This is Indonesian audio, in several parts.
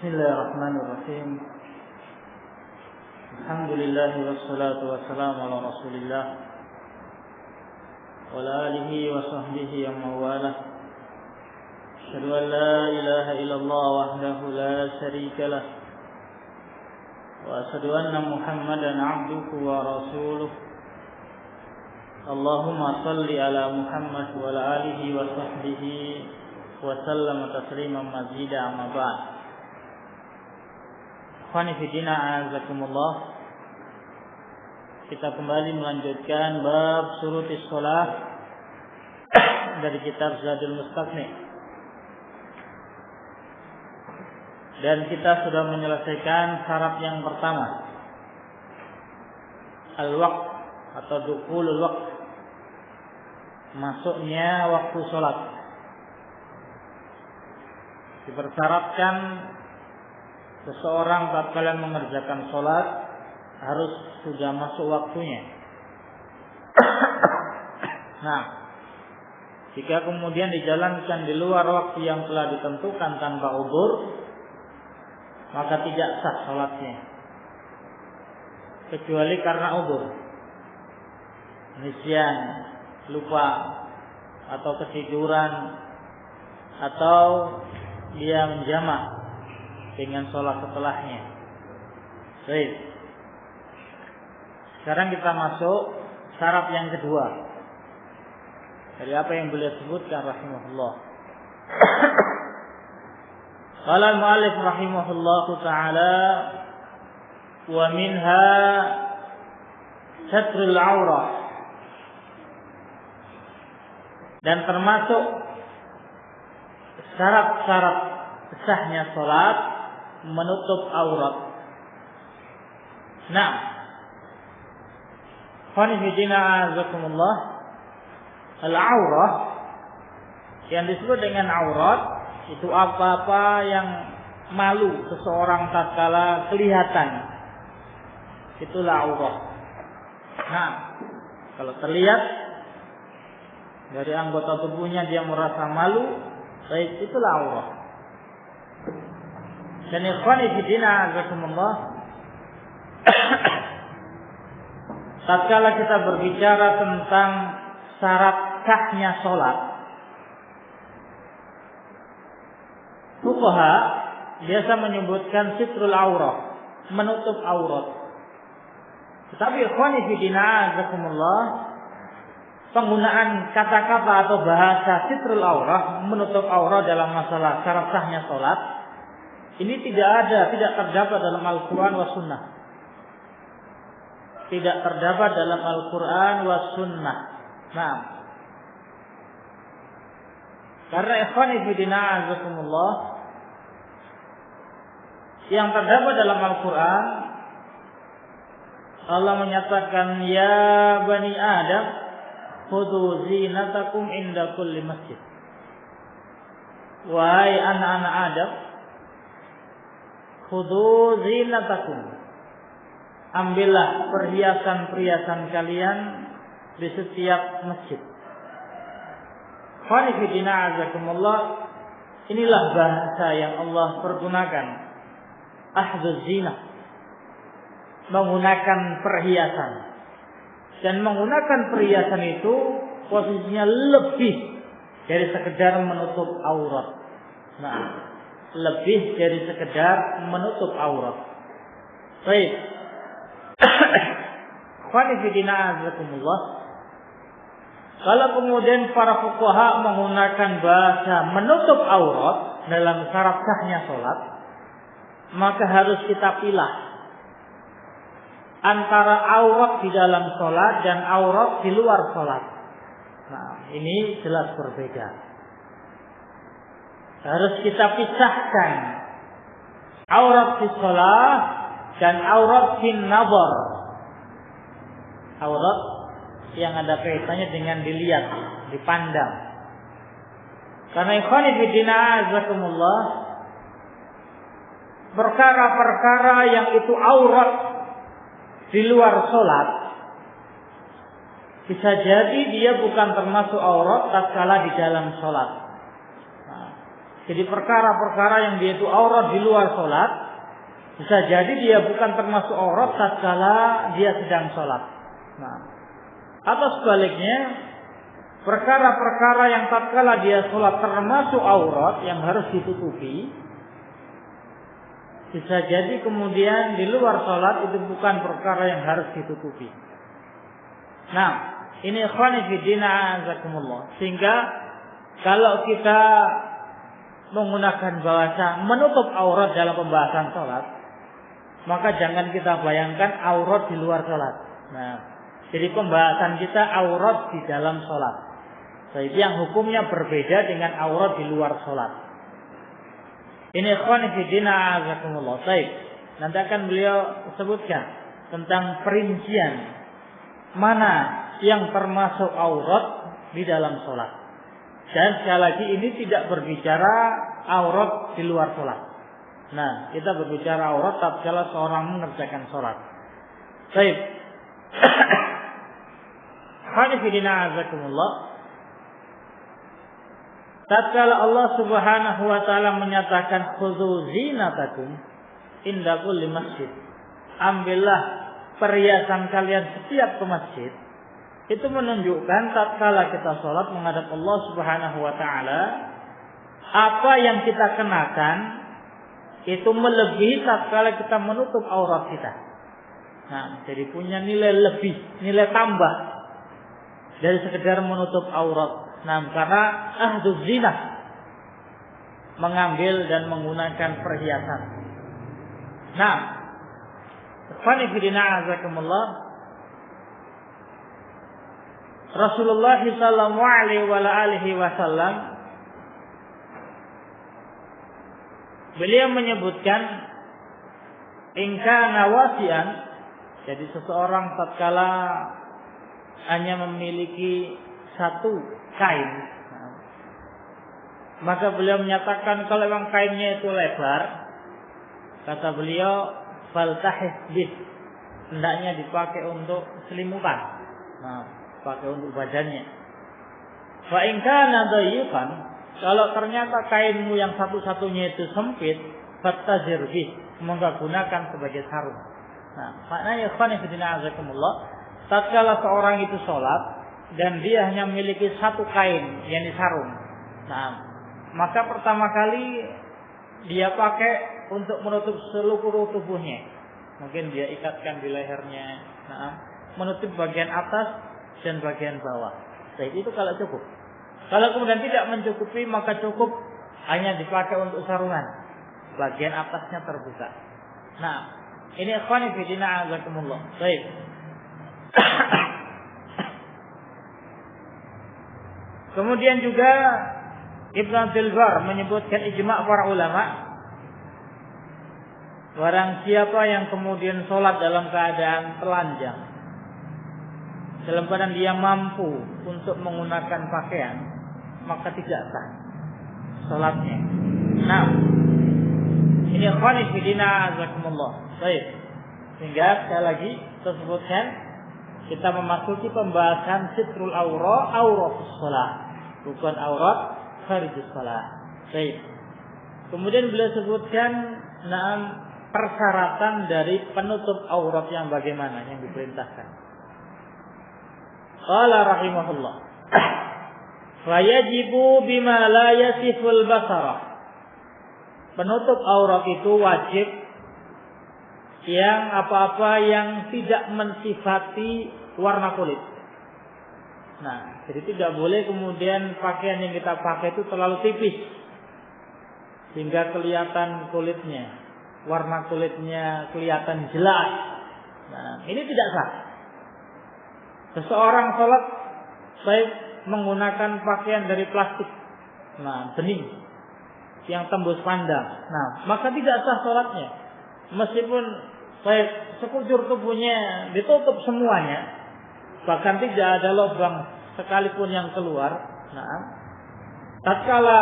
Bismillahirrahmanirrahim. Alhamdulillah wassalatu wassalamu ala Rasulillah wa ala alihi wa sahbihi wa mawalah. Asyhadu an la ilaha illallah wahdahu la syarika lah wa asyhadu anna Muhammadan abduhu wa rasuluh. Allahumma salli ala Muhammad wa ala alihi wa sahbihi wa sallama tasliman mazida amma ba'd. Khonifidina azakumullah. Kita kembali melanjutkan bab syurutis shalah dari kitab Zadul Mustaqni. Dan kita sudah menyelesaikan syarat yang pertama, al-waqt atau dukhulul waqt, masuknya waktu sholat. Dipersyaratkan seseorang tatkala mengerjakan sholat harus sudah masuk waktunya. Nah, jika kemudian dijalankan di luar waktu yang telah ditentukan tanpa udzur, maka tidak sah sholatnya, kecuali karena udzur, nisyan, lupa, atau ketiduran, atau dia menjamak dengan sholat setelahnya. Baik. Sekarang kita masuk syarat yang kedua dari apa yang beliau sebutkan rahimahullah. Qala al-mu'allif rahimahullahu ta'ala wa minha satrul aurah, dan termasuk syarat-syarat sahnya sholat menutup aurat. Nah, khonifidina azakumullah, al-aurah yang disebut dengan aurat itu apa-apa yang malu seseorang tatkala kelihatan, itulah aurat. Nah, kalau terlihat dari anggota tubuhnya dia merasa malu, baik, itulah aurat. Dan ikhwani fillah azakumullah, tatkala kita berbicara tentang syarat sahnya sholat, fuqaha biasa menyebutkan sitrul aurah, menutup aurat. Tetapi ikhwani fillah azakumullah, penggunaan kata-kata atau bahasa sitrul aurah, menutup aurat dalam masalah syarat sahnya sholat, ini tidak terdapat dalam Al-Quran wa Sunnah. Tidak terdapat dalam Al-Quran wa Sunnah. Nah, karena ikhwani fillah azakumullah, yang terdapat dalam Al-Quran, Allah menyatakan, ya bani Adam, khudhu zinatakum inda kulli masjid. Wahai anak-anak Adam, khudhu zinatakum, ambillah perhiasan-perhiasan kalian di setiap masjid. Khonifidina azakumullah, inilah bahasa yang Allah pergunakan, ahduz zinah, menggunakan perhiasan. Dan menggunakan perhiasan itu posisinya lebih dari sekedar menutup aurat. Nah, lebih dari sekedar menutup aurat. Baik. Khonifidina azakumullah, kalau kemudian para fuqaha menggunakan bahasa menutup aurat dalam syarat sahnya sholat, maka harus kita pilah antara aurat di dalam sholat dan aurat di luar sholat. Nah, ini jelas berbeda. Harus kita pisahkan aurat di sholat dan aurat di nazar, aurat yang ada kaitannya dengan dilihat, dipandang. Karena ikhwani fillah azakumullah, perkara-perkara yang itu aurat di luar sholat, bisa jadi dia bukan termasuk aurat tatkala di dalam sholat. Nah, Jadi perkara-perkara yang dia itu aurat di luar sholat, bisa jadi dia bukan termasuk aurat tatkala dia sedang sholat. Nah, atau sebaliknya, perkara-perkara yang tatkala dia sholat termasuk aurat yang harus ditutupi, bisa jadi kemudian di luar sholat itu bukan perkara yang harus ditutupi. Nah, ini ikhwani fiddina azakumullah. Sehingga kalau kita menggunakan bahasa menutup aurat dalam pembahasan sholat, maka jangan kita bayangkan aurat di luar sholat. Nah, jadi pembahasan kita aurat di dalam sholat. Jadi yang hukumnya berbeda dengan aurat di luar sholat. Ini ikhwani fiddina azakumullah. Baik, nanti akan beliau sebutkan tentang perincian mana yang termasuk aurat di dalam sholat. Dan sekali lagi ini tidak berbicara aurat di luar sholat. Nah, kita berbicara aurat tatkala seorang mengerjakan sholat. Baik. Hadirin azakumullah. Tatkala Allah Subhanahu wa taala menyatakan khudzu zinatakum inda kulli masjid. Ambillah perhiasan kalian setiap ke masjid. Itu menunjukkan tatkala kita sholat menghadap Allah Subhanahu wa taala, apa yang kita kenakan itu melebihi tatkala kita menutup aurat kita. Nah, jadi punya nilai lebih, nilai tambah dari sekedar menutup aurat. Nah, karena ahduz zinah, mengambil dan menggunakan perhiasan. Nah, ikhwani fillah azakumullah, Rasulullah sallallahu alaihi wasallam beliau menyebutkan in kana wasi'an, jadi seseorang tatkala hanya memiliki satu kain, maka beliau menyatakan kalau memang kainnya itu lebar, kata beliau faltahis bih, hendaknya dipakai untuk selimutan. Nah, pakai untuk badannya. Fa in kana dayyifan, kalau ternyata kainmu yang satu-satunya itu sempit, fattazir bih, maka gunakan sebagai sarung. Nah, maknanya ikhwan fillah azakumullah, tatkala seorang itu sholat dan dia hanya memiliki satu kain, yakni sarung. Nah, maka pertama kali dia pakai untuk menutup seluruh tubuhnya. Mungkin dia ikatkan di lehernya, nah, menutup bagian atas dan bagian bawah. Jadi itu kalau cukup. Kalau kemudian tidak mencukupi, maka cukup hanya dipakai untuk sarungan, bagian atasnya terbuka. Nah, ini ikhwani fillah azakumullah. Baik. Kemudian juga Ibnu Abdul Bar menyebutkan ijma' para ulama, barang siapa yang kemudian sholat dalam keadaan telanjang, dalam keadaan dia mampu untuk menggunakan pakaian, maka tidak sah sholatnya. Nah, ini ikhwani fillah azakumullah. Baik. Sehingga sekali lagi tersebutkan kita memasuki pembahasan sitrul auratus shalah, bukan aurat kharijus shalah. Baik. Kemudian beliau sebutkan persyaratan dari penutup aurat yang bagaimana yang diperintahkan. Qala rahimahullah, fayajibu bima la yasiful basara. Penutup aurat itu wajib yang apa-apa yang tidak mensifati warna kulit. Nah, jadi tidak boleh kemudian pakaian yang kita pakai itu terlalu tipis sehingga kelihatan kulitnya, warna kulitnya kelihatan jelas. Nah, ini tidak sah. Seseorang sholat baik menggunakan pakaian dari plastik, nah bening, yang tembus pandang, nah maka tidak sah sholatnya. Meskipun baik sekujur tubuhnya ditutup semuanya, bahkan tidak ada lubang sekalipun yang keluar. Nah, tatkala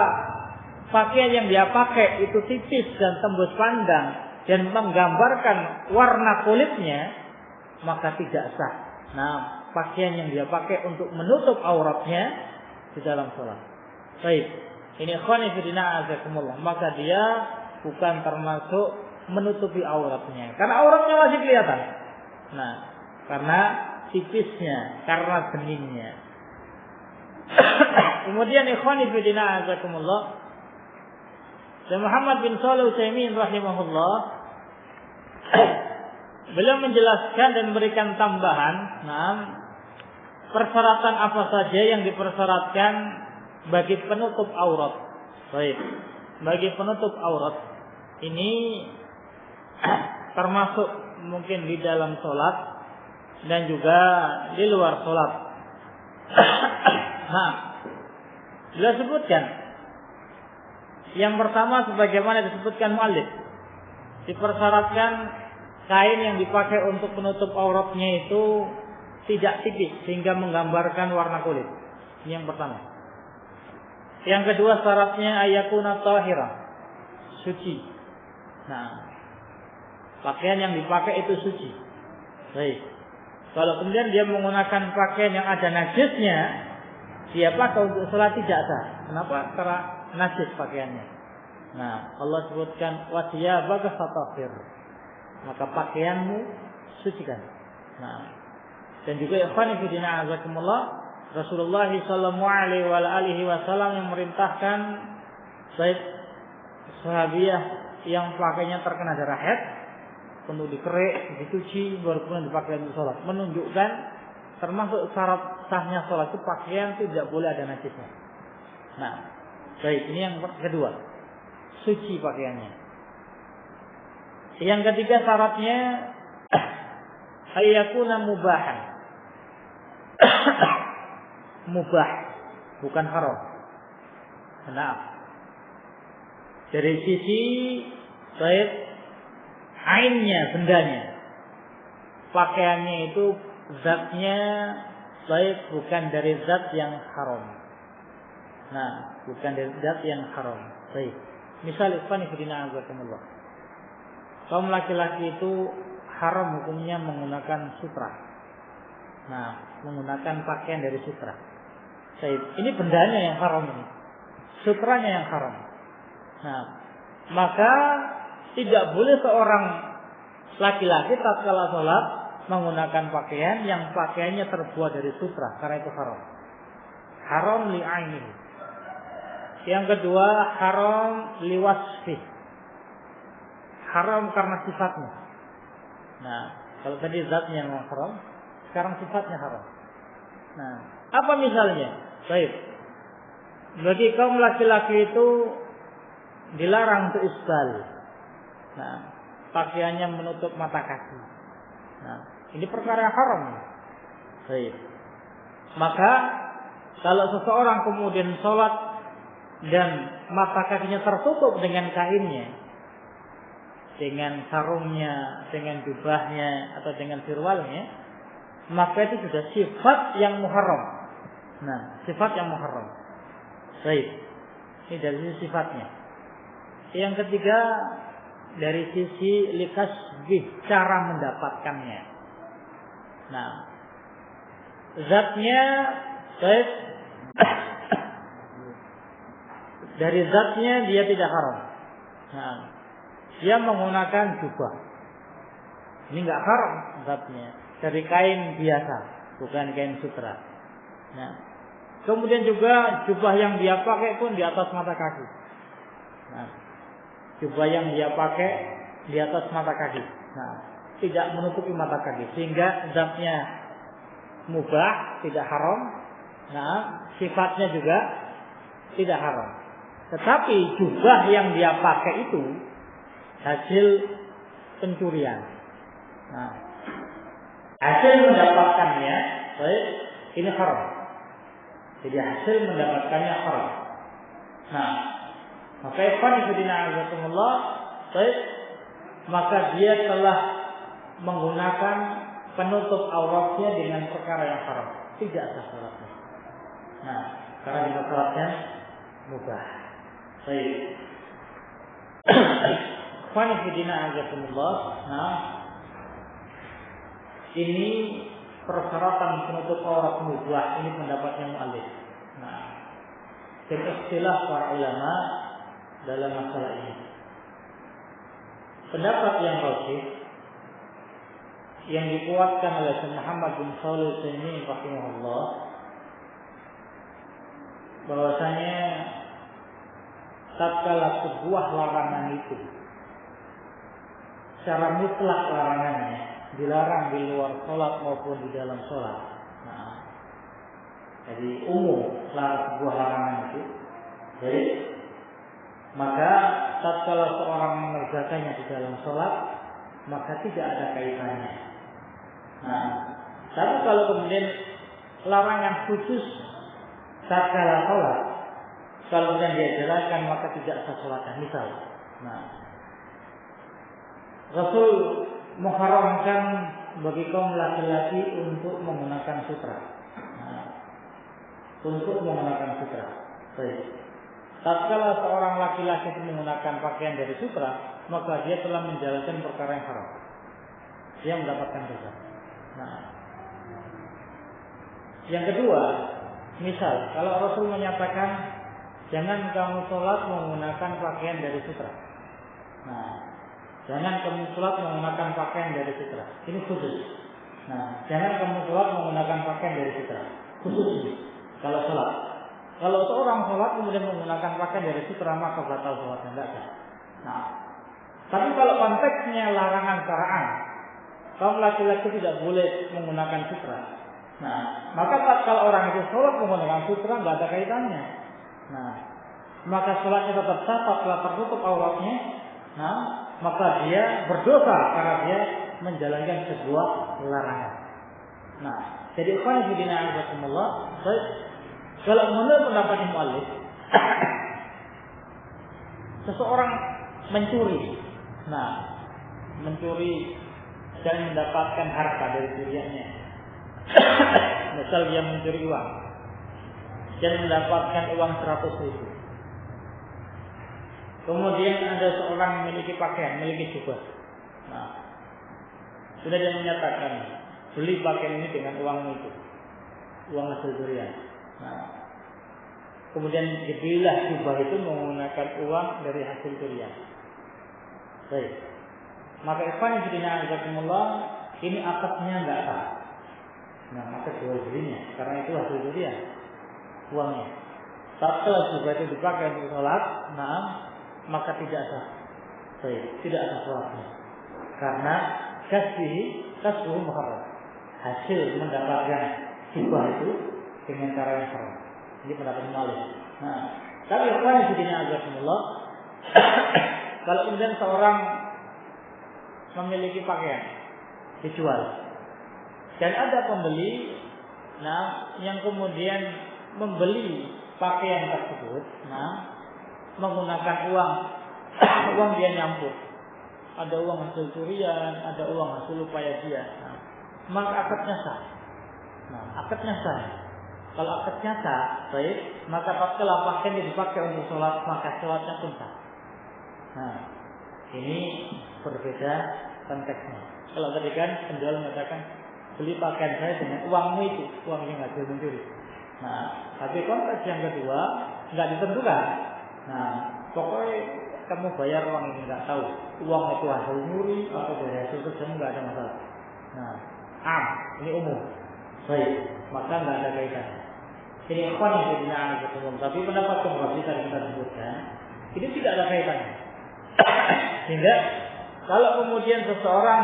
pakaian yang dia pakai itu tipis dan tembus pandang dan menggambarkan warna kulitnya, maka tidak sah. Nah, pakaian yang dia pakai untuk menutup auratnya di dalam sholat. Baik. Ini ikhwani fillah azakumullah, maka dia bukan termasuk menutupi auratnya, karena auratnya masih kelihatan. Nah, karena tipisnya, karena beningnya. Kemudian ikhwani fillah azakumullah, Syekh Muhammad bin Shalih Al-Utsaimin rahimahullah, beliau menjelaskan dan memberikan tambahan, persyaratan apa saja yang dipersyaratkan bagi penutup aurat. Baik, bagi penutup aurat ini termasuk mungkin di dalam sholat dan juga di luar sholat. Nah, beliau sebutkan yang pertama sebagaimana disebutkan muallif, dipersyaratkan kain yang dipakai untuk penutup auratnya itu tidak tipis sehingga menggambarkan warna kulit. Ini yang pertama. Yang kedua syaratnya ayakuna tahira, suci. Nah, pakaian yang dipakai itu suci. Baik. Kalau kemudian dia menggunakan pakaian yang ada najisnya, dia pakai untuk sholat tidak sah. Kenapa? Karena najis pakaiannya. Nah, Allah sebutkan wasiyabaka fatahhir. Maka pakaianmu sucikan. Nah, dan juga ikhwani fillah azakumullah, Rasulullah sallallahu alaihi wasallam yang merintahkan baik sahabiah yang pakainya terkena darah haid perlu dikerik, dicuci, baru kemudian dipakai untuk sholat, menunjukkan termasuk syarat sahnya sholat itu pakaian tidak boleh ada najisnya. Nah, baik, ini yang kedua, suci pakaiannya. Yang ketiga syaratnya ayakuna mubahan. Mubah, bukan haram. Nah, dari sisi baik ainnya, bendanya, pakaiannya itu zatnya baik bukan dari zat yang haram. Nah, bukan dari zat yang haram. Baik. Misal ikhwan fillah azakumullah, kaum laki-laki itu haram hukumnya menggunakan sutra. Nah, menggunakan pakaian dari sutra. Ini bendanya yang haram ini, sutranya yang haram. Nah, maka tidak boleh seorang laki-laki tatkala sholat menggunakan pakaian yang pakaiannya terbuat dari sutra, karena itu haram. Haram li'ainihi. Yang kedua haram liwasfih. Haram karena sifatnya. Nah, kalau tadi zatnya yang haram, sekarang sifatnya haram. Nah, apa misalnya? Baik. Bagi kaum laki-laki itu dilarang untuk isbal. Nah, pakaiannya menutup mata kaki. Nah, ini perkara haram. Baik. Maka kalau seseorang kemudian sholat dan mata kakinya tertutup dengan kainnya, dengan sarungnya, dengan jubahnya atau dengan sirwalnya, maka itu sudah sifat yang muharram. Nah, sifat yang muharram. Baik. Ini dari sisi sifatnya. Yang ketiga dari sisi likasbih, cara mendapatkannya. Nah, zatnya baik. Dari zatnya dia tidak haram. Nah, dia menggunakan jubah. Ini enggak haram zatnya. Dari kain biasa, bukan kain sutra. Nah, kemudian juga jubah yang dia pakai pun di atas mata kaki. Nah, jubah yang dia pakai di atas mata kaki. Nah, tidak menutupi mata kaki sehingga zatnya mubah, tidak haram. Nah, sifatnya juga tidak haram. Tetapi jubah yang dia pakai itu hasil pencurian. Nah, hasil mendapatkannya, baik, ini haram. Jadi hasil mendapatkannya haram. Nah, maka ikhwan fillah azakumullah, baik, maka dia telah menggunakan penutup auratnya dengan perkara yang haram, tidak sah salatnya. Nah, karena di salatnya mubah. Baik. Ikhwan fillah azakumullah. Nah, ini persyaratan penutup aurat mubah, ini pendapatnya muallif. Nah, dan istilah para ulama dalam masalah ini. Pendapat yang rajih yang dikuatkan oleh Syekh Muhammad bin Shalih Al-Utsaimin rahimahullah, bahwasanya tatkala sebuah larangan itu secara mutlak larangannya dilarang di luar sholat maupun di dalam sholat. Nah, jadi umum sebuah larangan itu. Jadi maka tatkala seorang mengerjakannya di dalam sholat, maka tidak ada kaitannya. Nah, tapi kalau kemudian larangan khusus tatkala sholat, kalau kemudian dia jalankan maka tidak sah sholatnya. Misal, nah, Rasul mengharamkan bagi kaum laki-laki untuk menggunakan sutra. Nah, untuk menggunakan sutra. Baik. Tatkala seorang laki-laki itu menggunakan pakaian dari sutra, maka dia telah menjalankan perkara yang haram. Dia mendapatkan dosa. Nah, yang kedua, misal kalau Rasul menyatakan jangan kamu sholat menggunakan pakaian dari sutra. Nah, jangan kamu sholat menggunakan pakaian dari sutra. Ini khusus. Nah, jangan kamu sholat menggunakan pakaian dari sutra. Khusus ini. Kalau sholat. Kalau seorang sholat kemudian menggunakan pakaian dari sutra, maka batal sholatnya, tidak sah. Nah, tapi kalau konteksnya larangan syar'an, kaum laki-laki tidak boleh menggunakan sutra. Nah, maka kalau orang itu sholat menggunakan sutra, nggak ada kaitannya. Nah, maka sholatnya tetap sah setelah tertutup auratnya. Nah, maka dia berdosa karena dia menjalankan sebuah larangan. Nah, jadi ikhwan fillah rahimakumullah, kalau menurut pendapat muallif, seseorang mencuri, nah, mencuri dan mendapatkan harta dari curiannya. Misal dia mencuri uang dan mendapatkan uang 100.000. Kemudian ada seorang memiliki pakaian, memiliki jubah. Nah, sudah dia menyatakan beli pakaian ini dengan uang itu, uang hasil curian. Nah, kemudian dibelilah jubah itu menggunakan uang dari hasil curian. Baik. Maka ikhwan fillah jazakumullah, ini akadnya enggak sah. Nah, maka jual belinya karena itu hasil curian uangnya. Setelah jubah itu dipakai untuk sholat, nah, maka tidak sah. Baik, tidak sah sholatnya. Karena kasbuh muharram. Hasil mendapatkan jubah itu dengan cara yang haram. Ini pendapat Malik. Nah, tapi ikhwan fillah jazakumullah, kalau kemudian seorang memiliki pakaian dijual dan ada pembeli, nah, yang kemudian membeli pakaian tersebut, nah, menggunakan uang dia nyampur. Ada uang hasil curian, ada uang hasil upaya dia. Nah, maka akadnya sah. Nah, akadnya sah. Kalau akadnya sah, baik, maka tatkala pakaian yang dipakai untuk sholat, maka sholatnya pun sah. Nah, ini berbeda konteksnya. Kalau tadi kan penjual mengatakan beli pakaian saya dengan uangmu itu, uang yang hasil mencuri. Nah, tapi konteks yang kedua nggak ditentukan. Nah, pokoknya kamu bayar uang ini, nggak tahu uang itu hasil nyuri atau dari hasil kerja, nggak ada masalah. Nah, ini umum. Baik, maka nggak ada kaitannya. Ini ikhwan yang tidak umum, tapi pendapat yang kita sebutkan ini tidak ada kaitannya. Sehingga kalau kemudian seseorang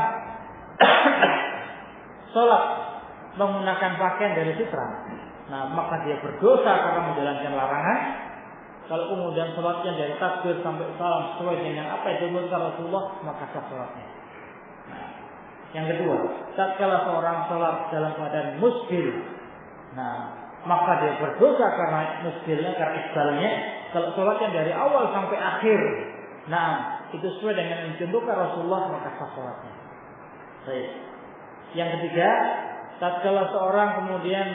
sholat menggunakan pakaian dari sutra, nah, maka dia berdosa karena menjalankan larangan. Kalau kemudian sholatnya dari takbir sampai salam sesuai dengan apa yang dilakukan Rasulullah, maka sah sholatnya. Nah, yang kedua, tatkala seorang sholat dalam keadaan musbil, nah, maka dia berdosa karena musbilnya, karena isbalnya. Kalau sholatnya dari awal sampai akhir, nah, itu sesuai dengan yang dicontohkan Rasulullah, maka sah sholatnya. Baik. Yang ketiga, tatkala seorang kemudian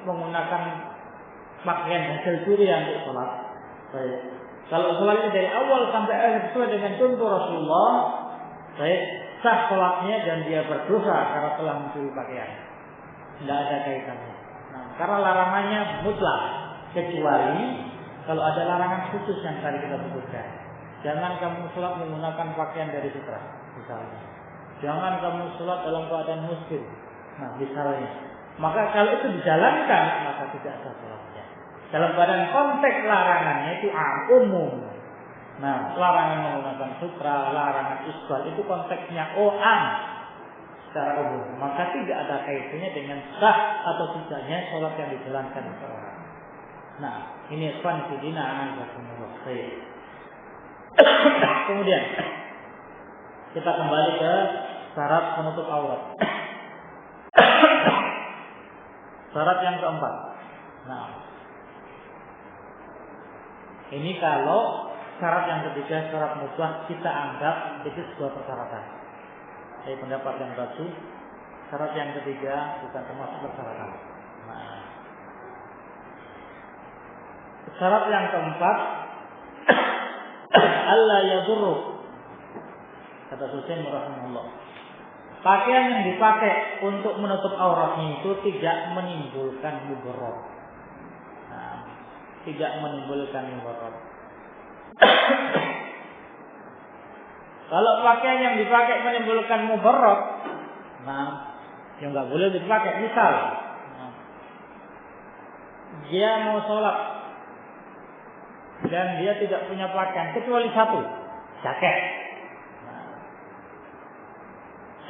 menggunakan pakaian hasil curian untuk sholat, baik, kalau sholatnya dari awal sampai akhir sesuai dengan contoh Rasulullah, baik, sah sholatnya dan dia berdosa karena telah mencuri pakaian. Tidak ada kaitannya. Nah, karena larangannya mutlak, kecuali Kalau ada larangan khusus yang tadi kita sebutkan, jangan kamu sholat menggunakan pakaian dari sutra, misalnya. Jangan kamu sholat dalam keadaan muslim. Nah, misalnya. Maka kalau itu dijalankan, maka tidak sah sholatnya. Dalam keadaan konteks larangannya itu umum. Nah, larangan menggunakan sutra, larangan isbal itu konteksnya am secara umum. Maka tidak ada kaitannya dengan sah atau tidaknya sholat yang dijalankan seseorang. Nah, ini ikhwan fillah jazakumullah khair. Kemudian kita kembali ke syarat penutup aurat. Syarat yang keempat. Nah, ini kalau syarat yang ketiga, syarat mutlak, kita anggap itu sebuah persyaratan. Dari pendapat yang tadi, syarat yang ketiga bukan termasuk persyaratan. Nah, syarat yang keempat, Allah yadurru, kata Husain rahimahullah. Pakaian yang dipakai untuk menutup auratnya itu tidak menimbulkan mudarat. Nah, tidak menimbulkan mudarat. Kalau pakaian yang dipakai menimbulkan mudarat, nah, yang nggak boleh dipakai. Misal, dia mau sholat dan dia tidak punya pakaian kecuali satu, jaket.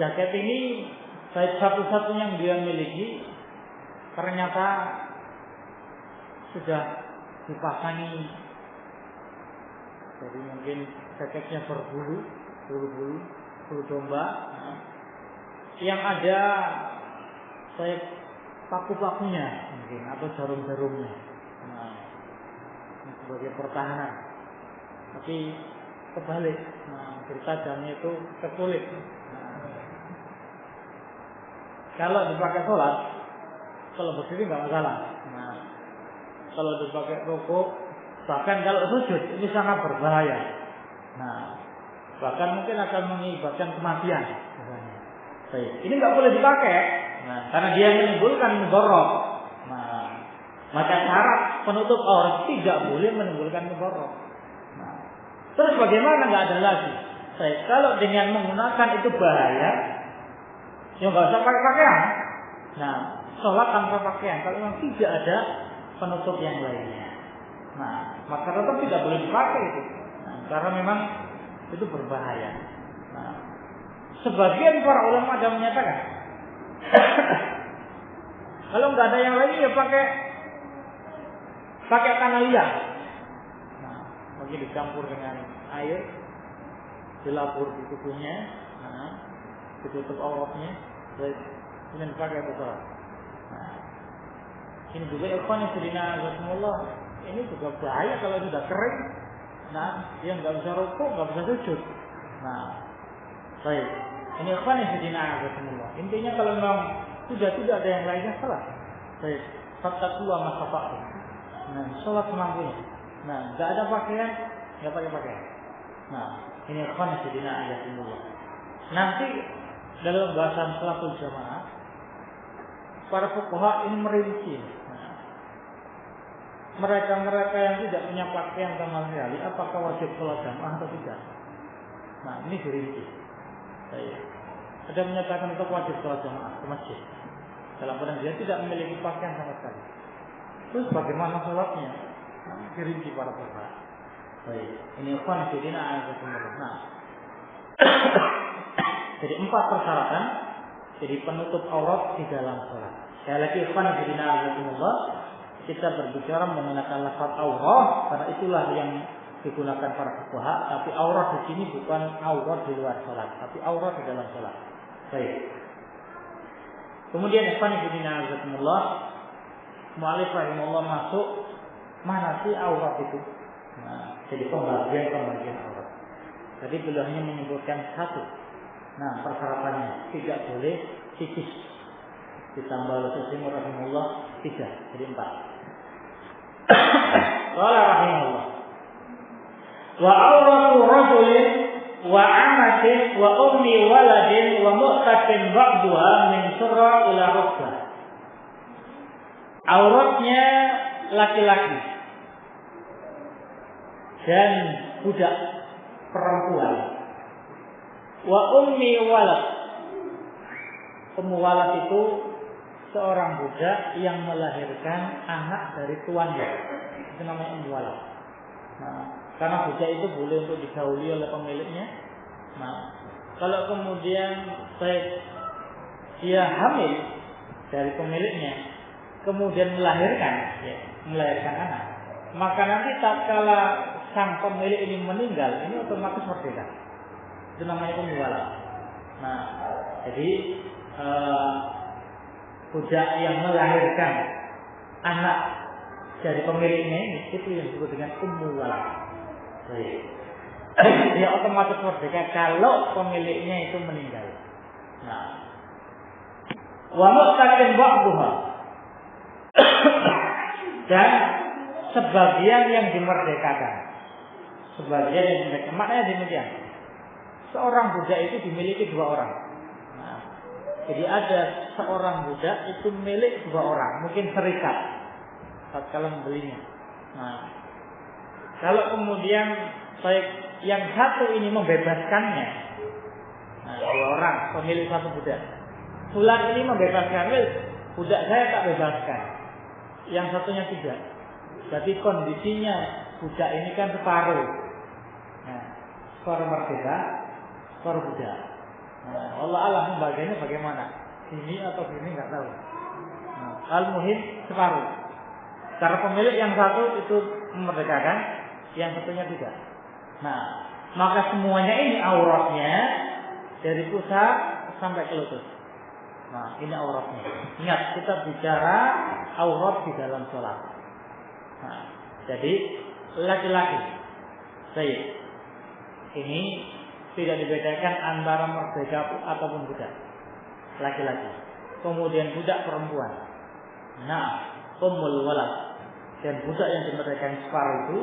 Jaket ini satu-satunya yang dia miliki, ternyata sudah dipasangi. Jadi mungkin jaketnya berbulu domba. Nah, yang ada saya paku-pakunya mungkin atau jarum-jarumnya. Nah, sebagai pertahanan. Tapi kebalik. Nah, bertajamnya itu ke kulit. Kalau dipakai sholat, kalau berdiri nggak masalah. Nah, kalau dipakai rukuk, bahkan kalau sujud ini sangat berbahaya. Nah, bahkan mungkin akan mengakibatkan kematian. Baik, ini nggak boleh dipakai. Nah, karena dia menimbulkan mudarat. Nah, maka syarat penutup aurat tidak boleh menimbulkan mudarat. Nah, terus bagaimana? Nggak ada lagi. Baik, kalau dengan menggunakan itu bahaya. Ya nggak usah pakai pakaian. Nah, sholat tanpa pakaian kalau memang tidak ada penutup yang lainnya. Nah, maka tetap tidak boleh dipakai itu. Nah, karena memang itu berbahaya. Nah, sebagian para ulama ada menyatakan kalau nggak ada yang lain ya pakai tanah liat. Nah, bagi dicampur dengan air, dilabur di tubuhnya, nah, ditutup auratnya. Kemudian pakai betul. Nah, ini juga ikhwan fillah rahimakumullah. Ini juga bahaya kalau sudah kering. Nah, dia nggak bisa rukuk, nggak bisa sujud. Nah, baik. Ini ikhwan fillah rahimakumullah. Intinya kalau memang sudah tidak ada yang lainnya salah. Baik. Fattaqullaha mastata'tum. Nah, sholat semampunya. Nah, nggak ada pakaian, nggak pakai pakaian. Nah, ini ikhwan fillah rahimakumullah. Nanti dalam bahasan salatul jamaah, para fuqaha ini merinci. Nah, mereka-mereka yang tidak punya pakaian sama sekali, apakah wajib sholat jamaah atau tidak? Nah, ini dirinci. Ada menyatakan untuk wajib sholat jamaah ke masjid. Dalam keadaan dia tidak memiliki pakaian sama sekali. Terus bagaimana sholatnya? Nah, dirinci para fuqaha. Baik, ini ikhwan fillah azzakumullah. Nah, jadi 4 persyaratan jadi penutup aurat di dalam sholat. Sekali lagi ikhwan fillah azzakumullah, kita berbicara menggunakan lafaz aurat karena itulah yang digunakan para fuqaha, tapi aurat di sini bukan aurat di luar sholat, tapi aurat di dalam sholat. Baik. Kemudian ikhwan fillah azzakumullah, mu'allif rahimahullah masuk mana sih aurat itu? Nah, jadi pembagian aurat. Tadi beliau hanya menyebutkan satu. Nah, persyaratannya tidak boleh sikis. Ditambah Husain rahimahullah 3, jadi 4. Qala rahimahullah. Wa auratu rajulin wa amatin wa ummi waladin wa mu'takin ba'duha min surra ila rukbah. Auratnya laki-laki dan budak perempuan. Wa ummi walad. Ummu walad itu seorang budak yang melahirkan anak dari tuannya. Itu namanya ummu walad. Nah, karena budak itu boleh untuk digauli oleh pemiliknya. Nah, kalau kemudian dia hamil dari pemiliknya, kemudian melahirkan anak, maka nanti tatkala sang pemilik ini meninggal, ini otomatis merdeka. Itu namanya ummu walad. Nah, jadi budak yang melahirkan anak dari pemiliknya ini, itu yang disebut dengan ummu walad. Dia otomatis merdeka kalau pemiliknya itu meninggal. Nah, wa mu'takin ba'dhuha. Dan sebagian yang dimerdekakan. Sebagian yang dimerdekakan. Maknanya demikian. Seorang budak itu dimiliki dua orang. Nah, jadi ada seorang budak itu milik dua orang, mungkin serikat tatkala membelinya. Nah, kalau kemudian yang satu ini membebaskannya, nah, dua orang pemilik satu budak. Fulan ini membebaskan, budak saya tak bebaskan. Yang satunya tidak. Berarti kondisinya budak ini kan separuh. Nah, separuh merdeka, separuh budak. Nah, Allah alam membagiannya bagaimana? Ini atau ini nggak tahu. Nah, al-muhim separuh. Karena pemilik yang satu itu memerdekakan, yang satunya tidak. Nah, maka semuanya ini auratnya dari pusat sampai ke lutut. Nah, ini auratnya. Ingat, kita bicara aurat di dalam sholat. Nah, jadi laki-laki, ini tidak dibedakan antara merdeka ataupun budak. Laki-laki. Kemudian budak perempuan. Nah, ummul walad. Dan budak yang dimerdekakan separuh itu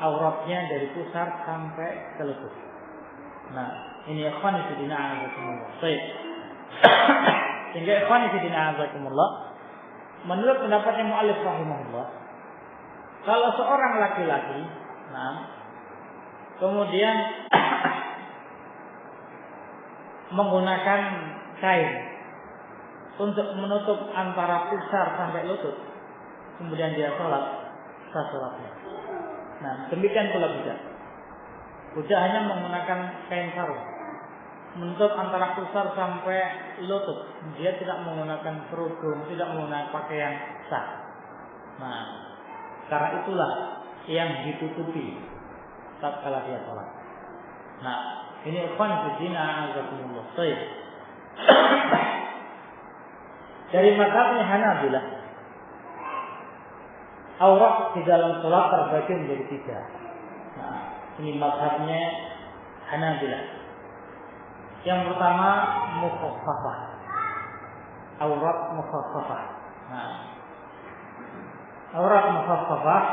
auratnya dari pusar sampai ke lutut. Nah, ini ikhwan fillah a'azakumullah. Baik. Sehingga ikhwan fillah a'azakumullah, menurut pendapatnya mu'allif rahimahullah, kalau seorang laki-laki, nah, kemudian menggunakan kain untuk menutup antara pusar sampai lutut, kemudian dia sholat, sah sholatnya. Nah, demikian pula budak. Budak hanya menggunakan kain sarung menutup antara pusar sampai lutut. Dia tidak menggunakan kerudung, tidak menggunakan pakaian sah. Nah, karena itulah yang ditutupi tatkala dia sholat. Nah, ini ikhwan fillah azakumullah. Baik. Dari mazhabnya Hanabilah, aurat di dalam sholat terbagi menjadi tiga. Nah, ini mazhabnya Hanabilah. Yang pertama mukhaffafah, aurat mukhaffafah. Nah, aurat mukhaffafah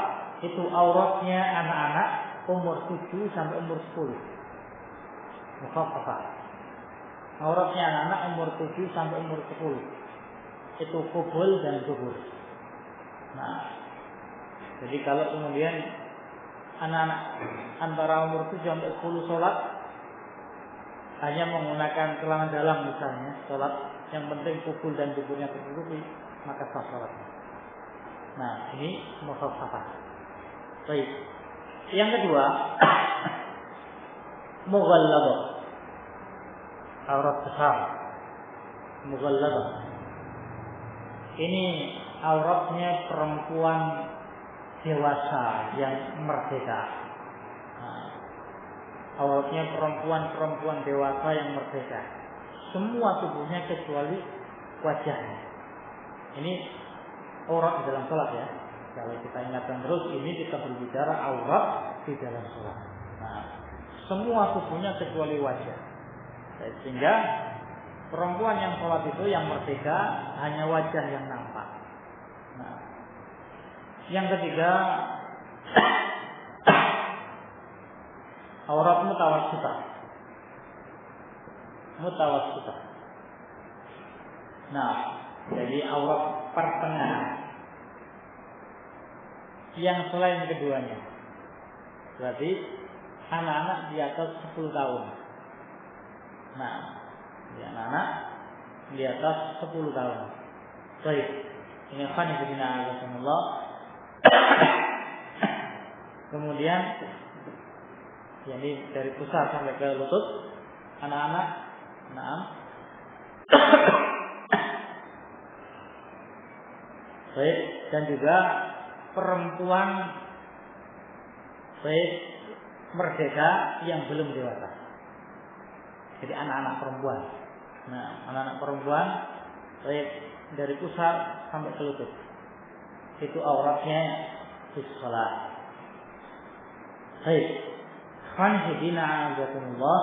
itu auratnya anak-anak umur 7 sampai umur 10. Mukhaffafah. Auratnya anak-anak umur 7 sampai umur 10. Itu kubul dan dubur. Nah, jadi kalau kemudian anak-anak antara umur 7 sampai 10 sholat hanya menggunakan celana dalam misalnya, sholat yang penting kubul dan duburnya tertutupi, maka sah sholatnya. Nah, ini mukhaffafah. Baik. Yang kedua, mughalladah. Aurat besar. Mughalladah. Ini auratnya perempuan dewasa yang merdeka. Nah, auratnya perempuan dewasa yang merdeka. Semua tubuhnya kecuali wajahnya. Ini aurat di dalam sholat ya. Kalau kita ingatkan terus, ini kita berbicara aurat di dalam sholat. Nah, semua tubuhnya kecuali wajah. Sehingga perempuan yang sholat itu yang merdeka hanya wajah yang nampak. Nah, yang ketiga, aurat mutawassithah. Mutawassithah. Nah, jadi aurat pertengahan. Yang selain keduanya. Berarti anak-anak di atas 10 tahun. Nah, anak-anak di atas 10 tahun. Baik. Ini khonifidina azakumullah. Kemudian jadi dari pusar sampai ke lutut anak-anak. Nah. Baik, dan juga perempuan baik merdeka yang belum dewasa. Jadi anak-anak perempuan. Nah, anak-anak perempuan baik dari pusar sampai ke lutut. Itu auratnya di shalah. Baik. Khonifidina azakumullah.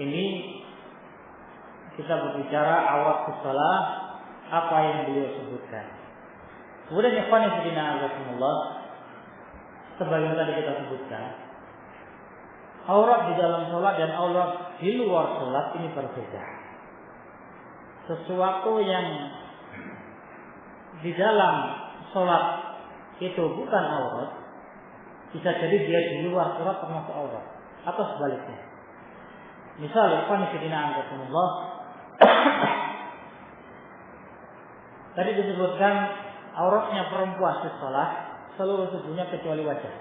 Ini kita berbicara aurat di shalah, apa yang beliau sebutkan. Kemudian khonifidina azakumullah, sebagaimana tadi kita sebutkan, aurat di dalam sholat dan aurat di luar sholat ini berbeda. Sesuatu yang di dalam sholat itu bukan aurat, bisa jadi dia di luar sholat termasuk aurat, atau sebaliknya. Misal, khonifidina azakumullah, tadi disebutkan auratnya perempuan di sholat seluruh tubuhnya kecuali wajah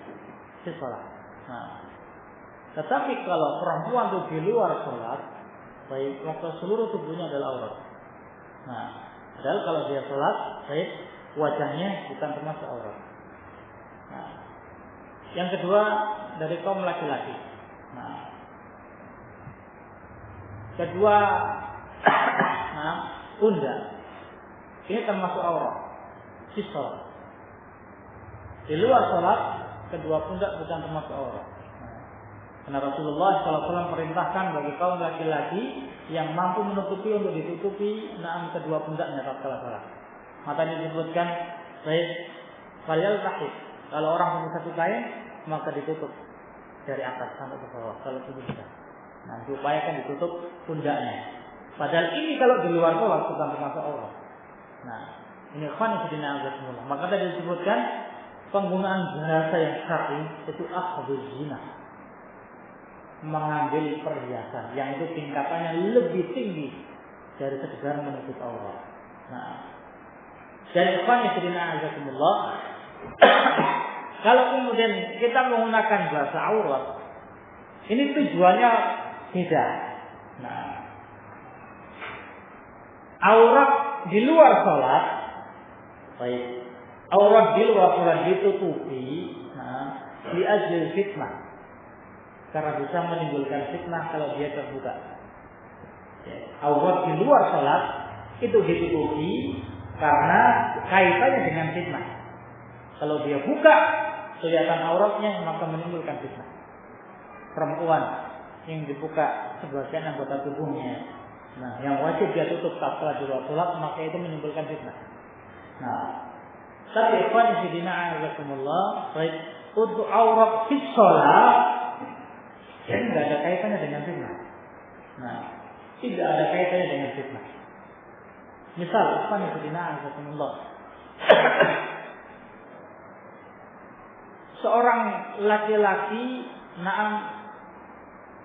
di sholat. Nah, tetapi kalau perempuan itu di luar sholat, baik maka seluruh tubuhnya adalah aurat. Nah, padahal kalau dia sholat, baik wajahnya bukan termasuk aurat. Nah, yang kedua dari kaum laki-laki. Nah, kedua, pundak ini termasuk aurat di sholat. Di luar sholat, kedua pundak bukan termasuk aurat. Karena Rasulullah SAW perintahkan bagi kaum laki-laki yang mampu menutupi untuk ditutupi kedua pundaknya tatkala sholat. Maka disebutkan baik falyal tahid. Kalau orang punya satu kain maka ditutup dari atas sampai ke bawah kalau itu bisa. Nah, diupayakan ditutup pundaknya. Padahal ini kalau di luar sholat bukan termasuk aurat. Nah, ini khonifidina azakumullah. Maka tadi disebutkan penggunaan bahasa yang syar'i itu akhduz zina, mengambil perhiasan yang itu tingkatannya lebih tinggi dari sekedar menutup aurat. Nah, dan khonifidina azakumullah, kalau kemudian kita menggunakan bahasa aurat, ini tujuannya beda. Nah, aurat di luar sholat, baik, aurat di luar sholat ditutupi, di ajil fitnah, karena bisa menimbulkan fitnah kalau dia terbuka. Aurat di luar sholat itu ditutupi karena kaitannya dengan fitnah. Kalau dia buka kelihatan auratnya maka menimbulkan fitnah. Perempuan yang dibuka sebagian anggota tubuhnya, nah yang wajib dia tutup tatkala di luar sholat, maka itu menimbulkan fitnah. Nah, tapi ikhwan fillah azakumullah, baik untuk aurat di sholat jadi tidak ada kaitannya dengan fitnah. Nah, tidak ada kaitannya dengan fitnah. Misal, ikhwan fillah azakumullah, seorang laki-laki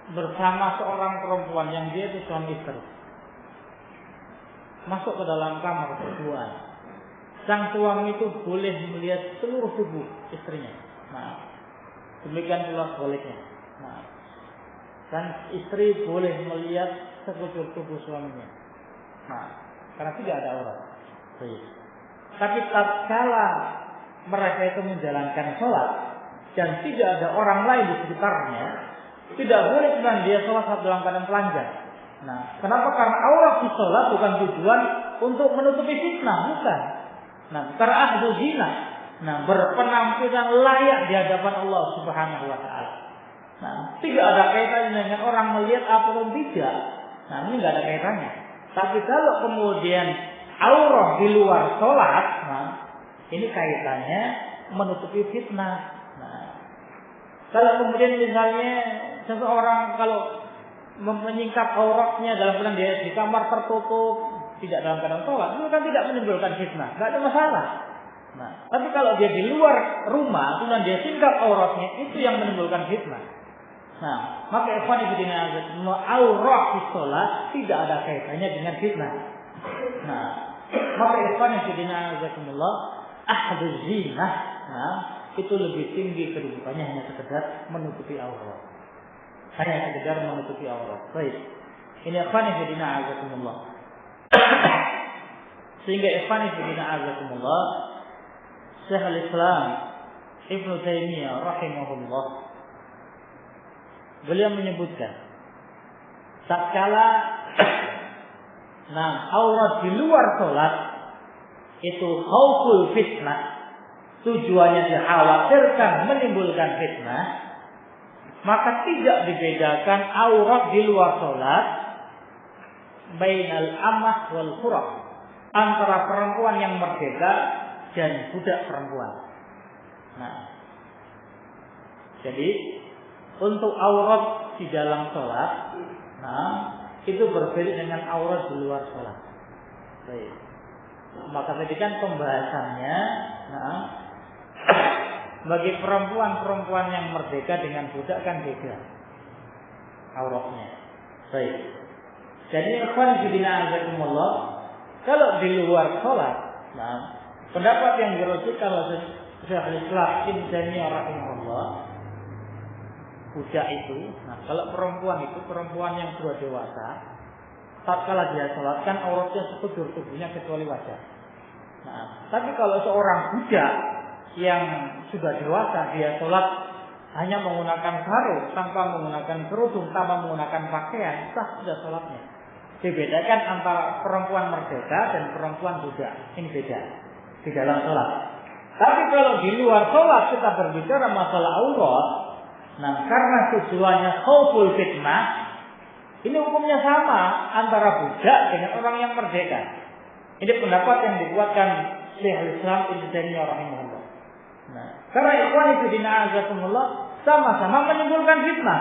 bersama seorang perempuan yang dia itu suami istri, masuk ke dalam kamar berduaan. Sang suami itu boleh melihat seluruh tubuh istrinya. Nah, demikian pula sebaliknya. Nah, dan istri boleh melihat sekujur tubuh suaminya. Nah, karena tidak ada aurat. Tapi tatkala mereka itu menjalankan sholat dan tidak ada orang lain di sekitarnya, tidak boleh kemudian dia sholat dalam keadaan telanjang. Nah, kenapa? Karena aurat di sholat bukan tujuan untuk menutupi fitnah, bukan. Nah, karena ahdu zina, berpenampilan layak di hadapan Allah Subhanahu wa taala. Nah, tidak ada kaitannya dengan orang melihat ataupun tidak. Nah, ini tidak ada kaitannya. Tapi kalau kemudian aurat di luar sholat, ini kaitannya menutupi fitnah. Nah, kalau kemudian misalnya seseorang kalau menyingkap auratnya dalam keadaan dia di kamar tertutup, tidak dalam keadaan sholat, itu kan tidak menimbulkan fitnah, tidak ada masalah. Nah, tapi kalau dia di luar rumah, kemudian dia singkap auratnya, itu yang menimbulkan fitnah. Nah, maka ikhwan fillah, aurat di sholat tidak ada kaitannya dengan fitnah. Nah, maka ikhwan fillah, ahduz zinah, nah, itu lebih tinggi kedudukannya hanya sekedar menutupi aurat. Hanya sekedar menutupi aurat. Baik. Ini ikhwan fillah. Sehingga ikhwan fillah, Syekhul Islam Ibnu Taimiyah rahimahullah, beliau menyebutkan tatkala aurat di luar sholat itu khauful fitnah, tujuannya dikhawatirkan menimbulkan fitnah, maka tidak dibedakan aurat di luar sholat bainal amah wal hurah, antara perempuan yang merdeka dan budak perempuan. Nah, jadi untuk aurat di dalam sholat, itu berbeda dengan aurat di luar sholat. Baik. Maka tadi kan pembahasannya, bagi perempuan yang merdeka dengan budak kan beda auratnya. Baik. Jadi ikhwan fillah, kalau di luar sholat, pendapat yang dirujuk oleh Syekhul Islam Ibnu Taimiyah rahimahullah, budak itu, kalau perempuan yang sudah dewasa, tatkala dia sholat kan auratnya sekujur tubuhnya kecuali wajah. Nah, tapi kalau seorang budak yang sudah dewasa, dia sholat hanya menggunakan sarung, tanpa menggunakan kerudung, tanpa menggunakan pakaian, sah sudah sholatnya. Dibedakan antara perempuan merdeka dan perempuan budak. Ini beda di dalam sholat. Tapi kalau di luar sholat kita berbicara masalah aurat, karena tujuannya khauful fitnah, ini hukumnya sama antara budak dengan orang yang merdeka. Ini pendapat yang dikuatkan Syekhul Islam Ibnu Taimiyah rahimahullah. Karena ikhwan fillah sama-sama menimbulkan fitnah.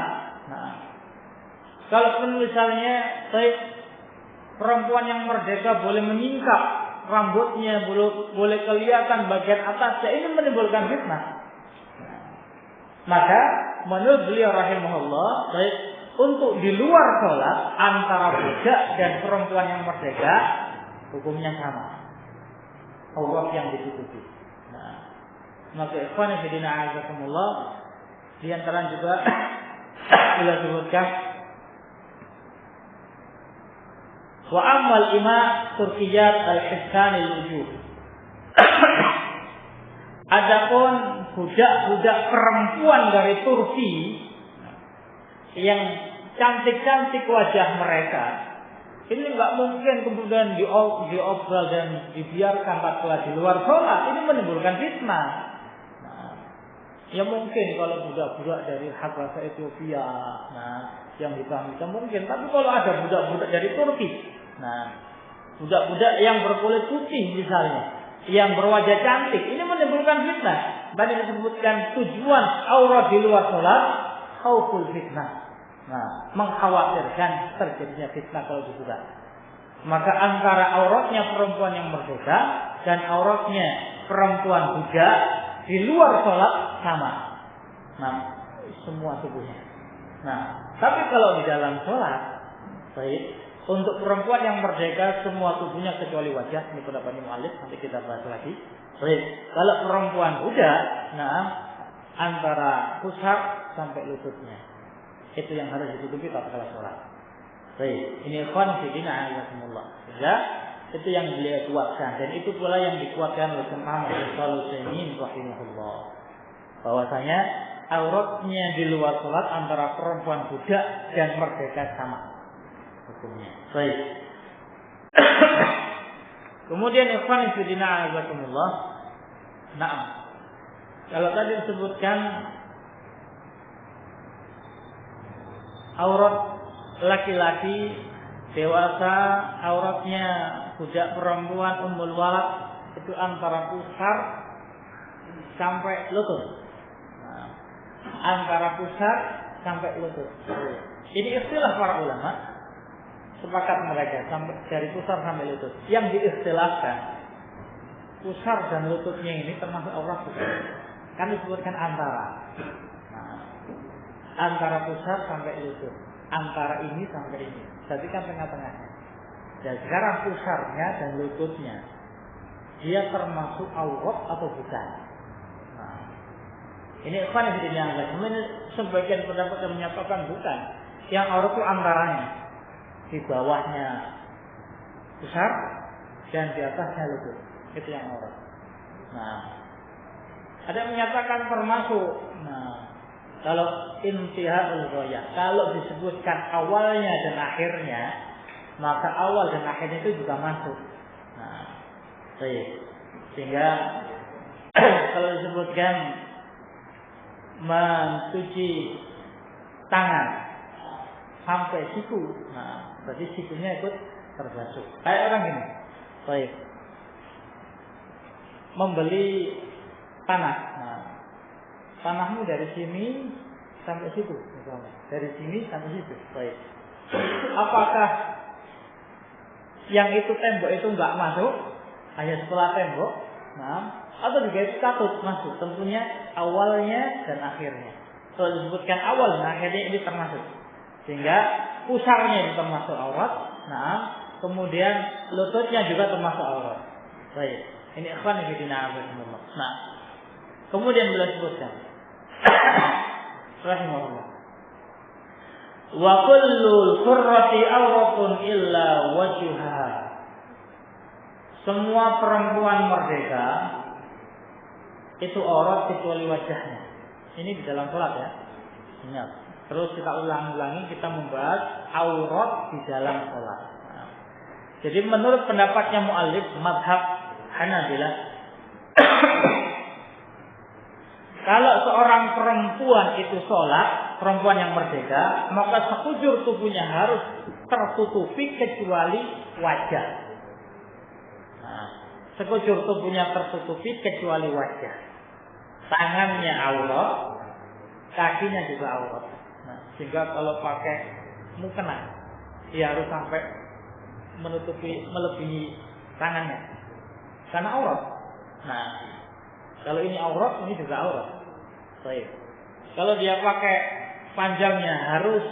Kalau misalnya perempuan yang merdeka boleh menyingkap rambutnya, boleh kelihatan bagian atasnya, ini menimbulkan fitnah. Maka menurut beliau rahimahullah, baik untuk di luar sholat antara budak dan perempuan yang merdeka hukumnya sama, aurat yang ditutupi. Maka ikhwan fillah azakumullah, di antara juga beliau sebutkan wa ammal ima turkiyat al-hissan al-wujuh. Adapun budak-budak perempuan dari Turki yang cantik-cantik wajah mereka, ini nggak mungkin kemudian diobrol dan dibiarkan tatkala di luar sholat, ini menimbulkan fitnah. Ya mungkin kalau budak-budak dari Habasah Ethiopia, yang hitam-hitam mungkin. Tapi kalau ada budak-budak dari Turki, budak-budak yang berkulit putih misalnya, yang berwajah cantik, ini menimbulkan fitnah. Tadi disebutkan tujuan aurat di luar sholat, khauful fitnah. Mengkhawatirkan terjadinya fitnah kalau dibuka. Maka antara auratnya perempuan yang merdeka dan auratnya perempuan budak di luar sholat sama. Semua tubuhnya. Tapi kalau di dalam sholat, baik, untuk perempuan yang merdeka semua tubuhnya kecuali wajah, ini pendapat mu'allif, nanti kita bahas lagi. Baik, kalau perempuan budak, antara pusar sampai lututnya, itu yang harus ditutupi tatkala sholat. Baik, ini ikhwan fillah azakumullah. Ya, itu yang beliau kuatkan, dan itu pula yang dikuatkan oleh Imam Al-Utsaimin rahimahullah, bahwasanya auratnya di luar sholat antara perempuan budak dan merdeka sama hukumnya. Baik. Kemudian ikhwan fillah azakumullah. Kalau tadi disebutkan aurat laki-laki dewasa, auratnya budak perempuan ummul walad itu antara pusar sampai lutut. Antara pusar sampai lutut. Ini istilah para ulama, sepakat mereka sampai dari pusar sampai lutut. Yang diistilahkan pusar dan lututnya ini termasuk aurat bukan? Kan disebutkan antara. Nah, antara pusar sampai lutut, antara ini sampai ini. Berarti kan tengah-tengahnya. Dan sekarang pusarnya dan lututnya, dia termasuk aurat atau bukan? Nah, ini ikhwan yang sebagian pendapat yang menyatakan bukan. Yang aurat itu antaranya, di bawahnya pusar dan di atasnya lutut. Itu yang aurat. Nah, ada yang menyatakan termasuk. Nah, kalau intihaul ghayah, kalau disebutkan awalnya dan akhirnya, maka awal dan akhirnya itu juga masuk. Nah, sehingga kalau disebutkan mencuci tangan sampai siku, nah berarti sikunya ikut terbasuh. Kayak orang gini, membeli tanah. Nah, tanahmu dari sini sampai situ, misalnya. Dari sini sampai situ. Baik. Apakah yang itu tembok itu enggak masuk? Hanya setelah tembok? Nah, atau juga itu katut masuk? Tentunya awalnya dan akhirnya. Kalau disebutkan awal dan akhirnya ini termasuk. Sehingga pusarnya itu termasuk aurat. Nah, kemudian lututnya juga termasuk aurat. Baik. Ini ikhwan fillah. Nah, kemudian beliau sebutkan rahimahullah, wa kullul qurrati auratun illa wajhuha. Semua perempuan merdeka itu aurat kecuali wajahnya. Ini di dalam salat ya. Ingat. Terus kita ulang-ulangi, kita membahas aurat di dalam salat. Nah, jadi menurut pendapatnya muallif mazhab Hanabilah, kalau seorang perempuan itu sholat, perempuan yang merdeka, maka sekujur tubuhnya harus tertutupi kecuali wajah. Nah, sekujur tubuhnya tertutupi kecuali wajah. Tangannya aurat, kakinya juga aurat. Nah, sehingga kalau pakai mukena, dia harus sampai menutupi, melebihi tangannya. Karena aurat. Nah, kalau ini aurat, ini juga aurat. Baik. Kalau dia pakai panjangnya harus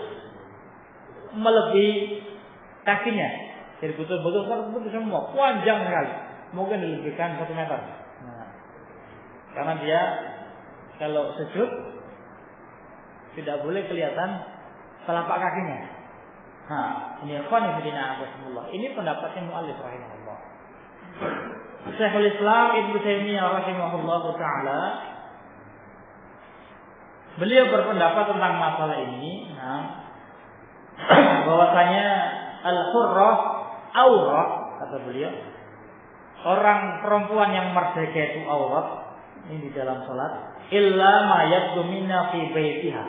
melebihi kakinya. Jadi betul-betul tertutup semua, panjang sekali. Mungkin dilebihkan 1 meter. Nah, karena dia kalau sujud tidak boleh kelihatan telapak kakinya. Nah, ini ikhwan fillah. Ini pendapatnya muallif rahimahullah. Syekhul Islam Ibnu Taimiyah rahimahullah taala, beliau berpendapat tentang masalah ini, bahwasanya al-hurrah aurat, kata beliau, orang perempuan yang merdeka itu aurat ini di dalam salat, illa ma yabdu minna fi baitiha,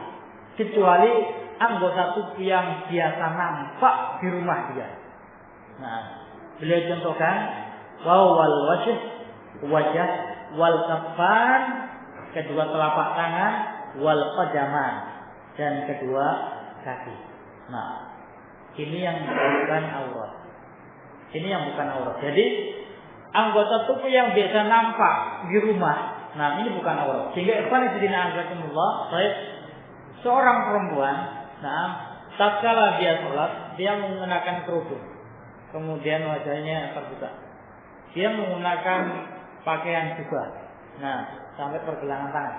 kecuali anggota tubuh yang biasa nampak di rumah dia. Nah, beliau contohkan wal wajah wal kafan, kedua telapak tangan, wal qadaman, dan kedua kaki. Nah, ini yang bukan aurat. Ini yang bukan aurat. Jadi anggota tubuh yang biasa nampak di rumah, nah ini bukan aurat. Sehingga ikhwan fillah azakumullah, seorang perempuan, tatkala dia sholat, dia menggunakan kerudung, kemudian wajahnya terbuka. Dia menggunakan pakaian juga, nah sampai pergelangan tangan.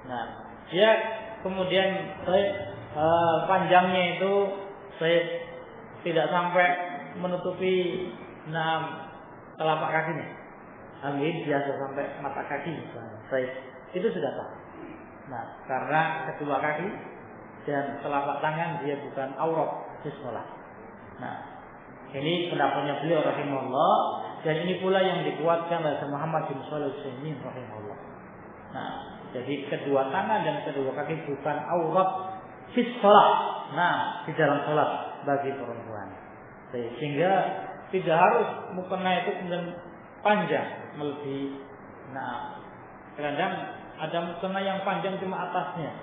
Nah, dia kemudian panjangnya itu tidak sampai menutupi telapak kakinya. Amin, biasa sampai mata kaki. Itu sudah sah. Nah, karena kedua kaki dan telapak tangan dia bukan aurat di sholat. Nah, ini pendapatnya beliau rahimahullah, dan ini pula yang dikuatkan oleh Muhammad bin Shalih Al-Utsaimin rahimahullah. Nah, jadi kedua tangan dan kedua kaki bukan aurat fi shalah. Nah, di dalam salat bagi perempuan. Sehingga tidak harus mukena itu kemudian panjang melebihi. Nah, kadang ada mukena yang panjang cuma atasnya.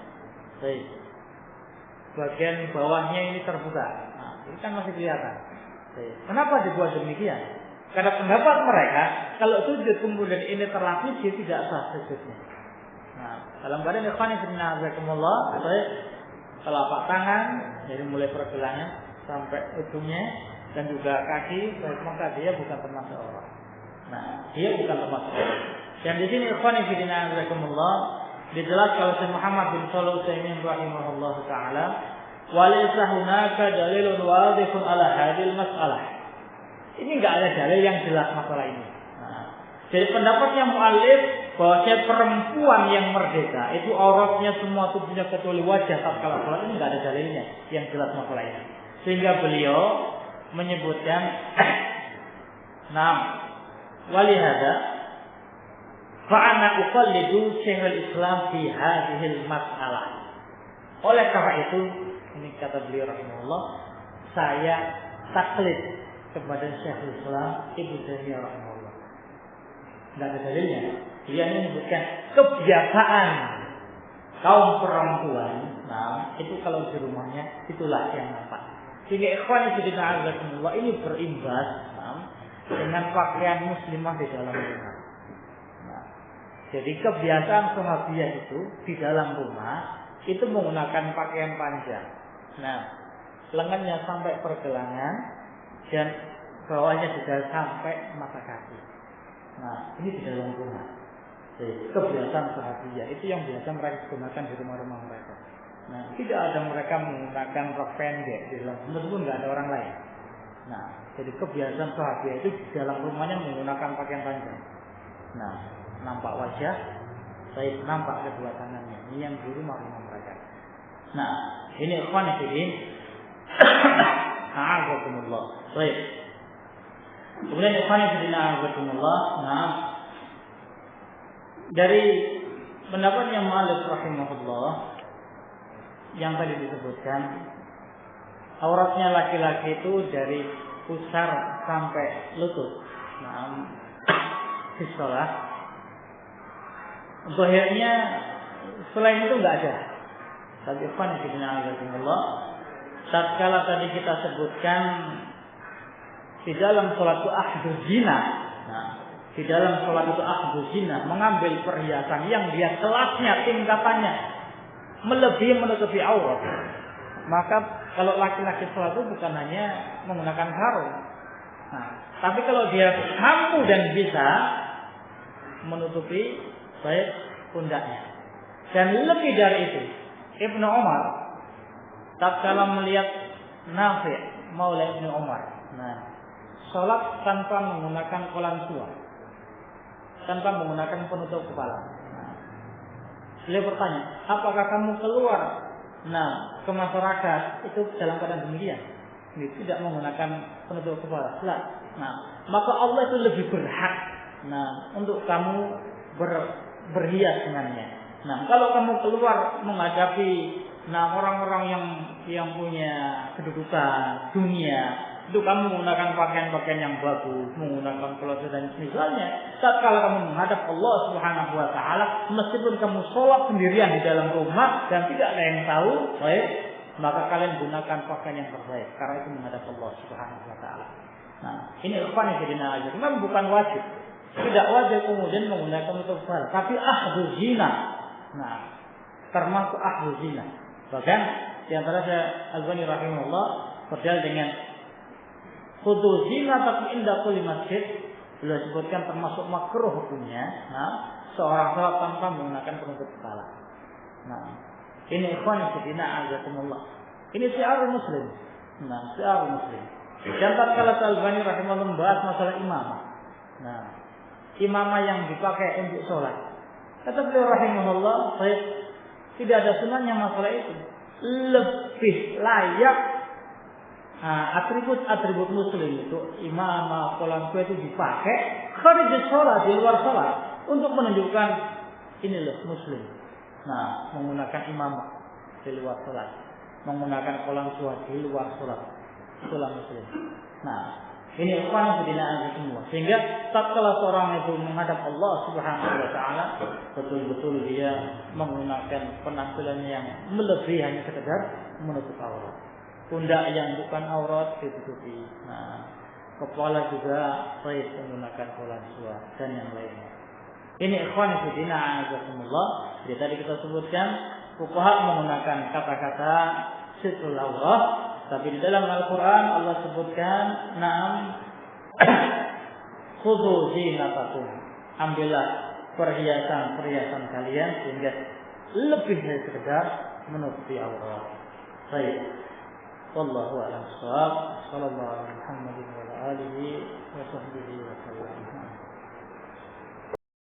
Bagian bawahnya ini terbuka. Nah, ini kan masih kelihatan. Kenapa dibuat demikian? Karena pendapat mereka, kalau sujud kemudian ini terlapisi tidak sah sujudnya. Nah, dalam keadaan ikhwan fillah azakumullah, telapak tangan dari mulai pergelangan sampai ujungnya dan juga kaki, maka dia bukan termasuk aurat. Nah, dia bukan termasuk aurat. Dan di sini ikhwan fillah azakumullah dijelaskan oleh Syekh Muhammad bin Shalih Al-Utsaimin rahimahullah taala, walaysa hunaka dalilun wadihun ala hadhil mas'alah. Ini enggak ada dalil yang jelas masalah ini. Nah, jadi pendapatnya muallif bahwa perempuan yang merdeka itu auratnya semua tubuhnya kecuali wajah tatkala salat, ini enggak ada dalilnya yang jelas masalah ini. Sehingga beliau menyebutkan walihada fa'ana uqallidu Syekhul Islam fi hadhil mas'alah. Oleh karena itu, ini kata beliau rahimahullah, saya taklid kepada Syekhul Islam Ibnu Taimiyah rahimahullah. Tidak ada dalilnya. Dia menyebutkan kebiasaan kaum perempuan. Nah, itu kalau di rumahnya itulah yang nampak. Sehingga ikhwan fillah azakumullah ini berimbas dengan pakaian muslimah di dalam rumah. Nah, jadi kebiasaan sahabiah itu di dalam rumah itu menggunakan pakaian panjang. Nah, lengannya sampai pergelangan dan bawahnya juga sampai mata kaki. Nah, ini di dalam rumah. Jadi, kebiasaan sahabiah itu yang biasa mereka gunakan di rumah-rumah mereka. Nah, tidak ada mereka menggunakan rok pendek di dalam, meskipun nggak ada orang lain. Nah, jadi kebiasaan sahabiah itu di dalam rumahnya menggunakan pakaian panjang. Nah, nampak wajah, saya nampak kedua tangannya. Ini yang di rumah-rumah mereka. Nah, ini ikhwan fillah. A'azakumullah. Baik. Kemudian ikhwan fillah a'azakumullah. Nah, dari pendapatnya muallif rahimahullah yang tadi disebutkan, auratnya laki-laki itu dari pusar sampai lutut. Nah, di sholat zahirnya selain itu enggak ada. Tapi ikhwan fillah a'azakumullah, tatkala tadi kita sebutkan di dalam sholat itu ahdu zina. Nah, di dalam sholat itu ahdu zina, mengambil perhiasan yang dia kelasnya, tingkatannya melebihi menutupi aurat. Maka kalau laki-laki sholat itu bukan hanya menggunakan sarung. Nah, tapi kalau dia mampu dan bisa menutupi baik pundaknya. Dan lebih dari itu, Ibnu Umar tatkala melihat Nafi' maula Ibnu Umar, nah, sholat tanpa menggunakan qalansuwa, tanpa menggunakan penutup kepala. Nah, beliau bertanya, apakah kamu keluar ke masyarakat itu dalam keadaan demikian? Tidak menggunakan penutup kepala. Nah, maka Allah itu lebih berhak untuk kamu berhias dengannya. Nah, kalau kamu keluar menghadapi orang-orang yang punya kedudukan dunia, itu kamu menggunakan pakaian-pakaian yang bagus, menggunakan pelosok dan misalnya, tatkala kamu menghadap Allah Subhanahu wa taala, meskipun kamu sholat sendirian di dalam rumah dan tidak ada yang tahu, baik, maka kalian gunakan pakaian yang terbaik karena itu menghadap Allah Subhanahu wa taala. Nah, ini ikhwan fillah aja, memang bukan wajib. Tidak wajib kemudian menggunakan penutup kepala, tapi ahdu zina. Nah, termasuk ahdu zina. Bahkan di antara Al-Albani rahimahullah berdalil dengan khudu zina tapi inda kulli masjid, beliau sebutkan termasuk makruh hukumnya. Nah, seorang sholat tanpa menggunakan penutup kepala. Nah, ini ikhwan fillah azakumullah. Ini syiar muslim. Nah, syiar muslim. Dan tatkala Al-Albani rahimahullah membahas masalah imamah. Nah, imamah yang dipakai untuk sholat, kata beliau rahimahullah, tidak ada sunahnya masalah itu. Lebih layak atribut muslim itu imamah, qalansuwa itu dipakai kharij sholat, di luar sholat, untuk menunjukkan ini loh muslim. Nah, menggunakan imamah di luar sholat, menggunakan qalansuwa di luar sholat, itulah muslim. Nah, ini ikhwan fillah semua. Sehingga tatkala seorang itu menghadap Allah Subhanahu wa taala, betul-betul dia menggunakan penampilan yang melebihi hanya sekedar menutup aurat. Pundak yang bukan aurat ditutupi. Nah, kepala juga baik menggunakan kolan suar dan yang lainnya. Ini ikhwan fillah azakumullah. Jadi tadi kita sebutkan fuqaha menggunakan kata-kata sitrul aurat, tapi di dalam Al-Qur'an Allah sebutkan na'am khudhu zinatakum. Ambillah perhiasan kalian sehingga lebih dari sekedar menutupi aurat. Baik. Wallahu a'lam bishawab. Sallallahu alaihi wa sallam wa alihi wa sahbihi wa sallam.